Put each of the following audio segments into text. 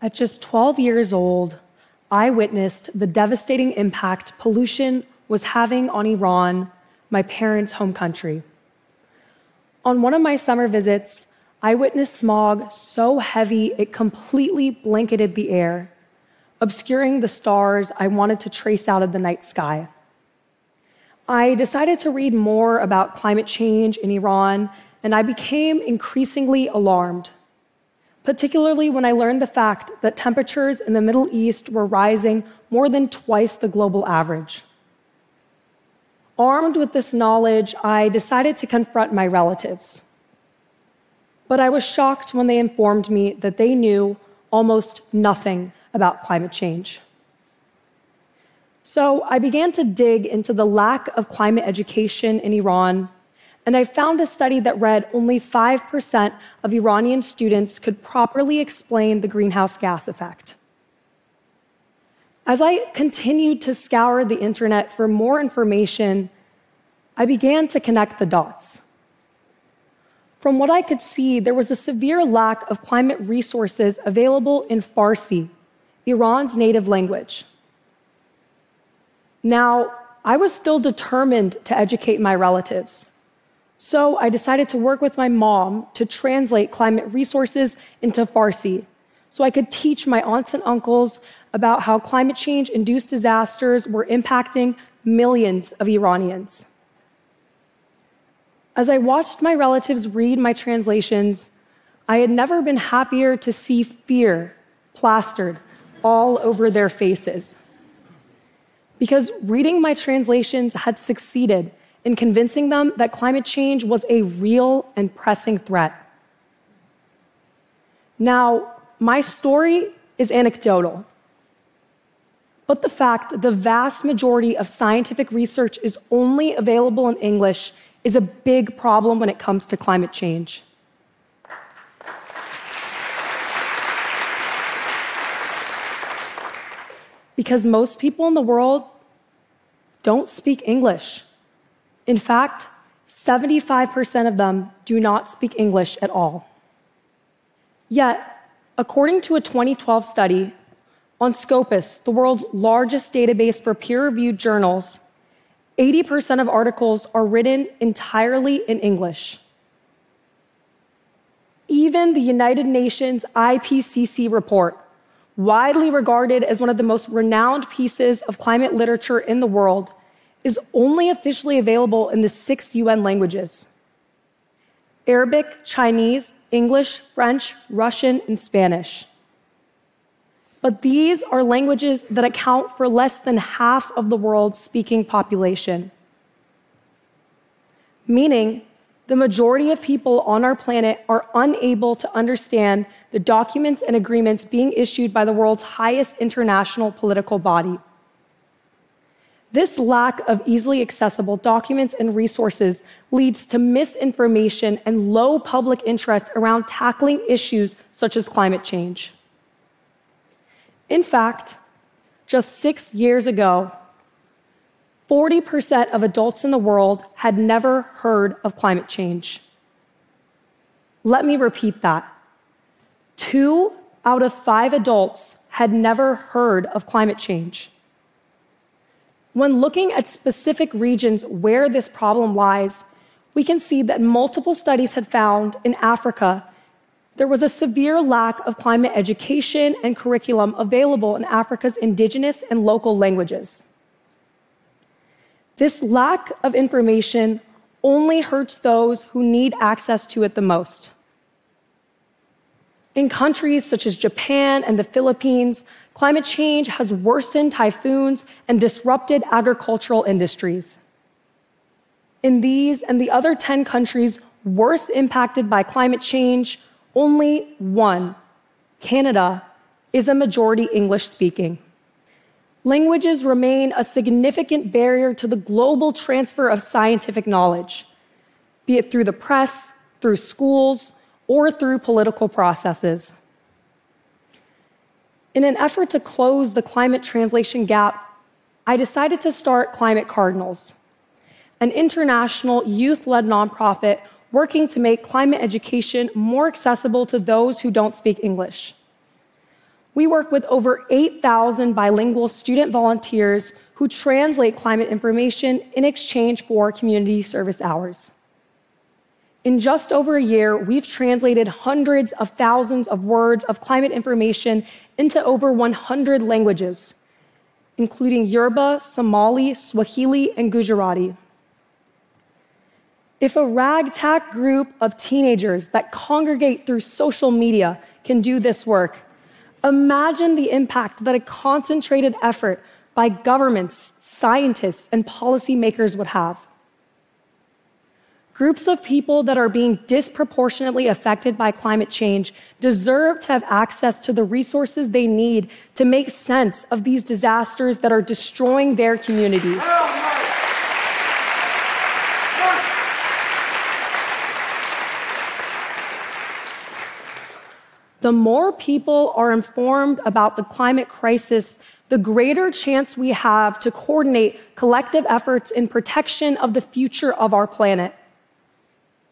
At just 12 years old, I witnessed the devastating impact pollution was having on Iran, my parents' home country. On one of my summer visits, I witnessed smog so heavy it completely blanketed the air, obscuring the stars I wanted to trace out of the night sky. I decided to read more about climate change in Iran, and I became increasingly alarmed, particularly when I learned the fact that temperatures in the Middle East were rising more than twice the global average. Armed with this knowledge, I decided to confront my relatives. But I was shocked when they informed me that they knew almost nothing about climate change. So I began to dig into the lack of climate education in Iran, and I found a study that read only 5% of Iranian students could properly explain the greenhouse gas effect. As I continued to scour the internet for more information, I began to connect the dots. From what I could see, there was a severe lack of climate resources available in Farsi, Iran's native language. Now, I was still determined to educate my relatives. So I decided to work with my mom to translate climate resources into Farsi so I could teach my aunts and uncles about how climate change-induced disasters were impacting millions of Iranians. As I watched my relatives read my translations, I had never been happier to see fear plastered all over their faces. Because reading my translations had succeeded in convincing them that climate change was a real and pressing threat. Now, my story is anecdotal, but the fact that the vast majority of scientific research is only available in English is a big problem when it comes to climate change. Because most people in the world don't speak English. In fact, 75% of them do not speak English at all. Yet, according to a 2012 study on Scopus, the world's largest database for peer-reviewed journals, 80% of articles are written entirely in English. Even the United Nations IPCC report, widely regarded as one of the most renowned pieces of climate literature in the world, is only officially available in the 6 UN languages: Arabic, Chinese, English, French, Russian, and Spanish. But these are languages that account for less than half of the world's speaking population. Meaning, the majority of people on our planet are unable to understand the documents and agreements being issued by the world's highest international political body. This lack of easily accessible documents and resources leads to misinformation and low public interest around tackling issues such as climate change. In fact, just 6 years ago, 40% of adults in the world had never heard of climate change. Let me repeat that. 2 out of 5 adults had never heard of climate change. When looking at specific regions where this problem lies, we can see that multiple studies had found in Africa there was a severe lack of climate education and curriculum available in Africa's indigenous and local languages. This lack of information only hurts those who need access to it the most. In countries such as Japan and the Philippines, climate change has worsened typhoons and disrupted agricultural industries. In these and the other 10 countries worst impacted by climate change, only one, Canada, is a majority English-speaking. Languages remain a significant barrier to the global transfer of scientific knowledge, be it through the press, through schools, or through political processes. In an effort to close the climate translation gap, I decided to start Climate Cardinals, an international youth-led nonprofit working to make climate education more accessible to those who don't speak English. We work with over 8,000 bilingual student volunteers who translate climate information in exchange for community service hours. In just over a year, we've translated hundreds of thousands of words of climate information into over 100 languages, including Yoruba, Somali, Swahili, and Gujarati. If a ragtag group of teenagers that congregate through social media can do this work, imagine the impact that a concentrated effort by governments, scientists, and policymakers would have. Groups of people that are being disproportionately affected by climate change deserve to have access to the resources they need to make sense of these disasters that are destroying their communities. The more people are informed about the climate crisis, the greater chance we have to coordinate collective efforts in protection of the future of our planet.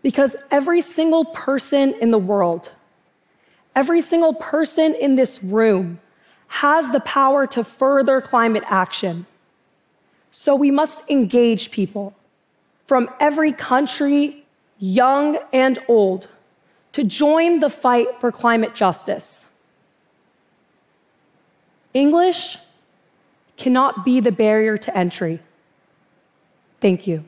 Because every single person in the world, every single person in this room has the power to further climate action. So we must engage people from every country, young and old, to join the fight for climate justice. English cannot be the barrier to entry. Thank you.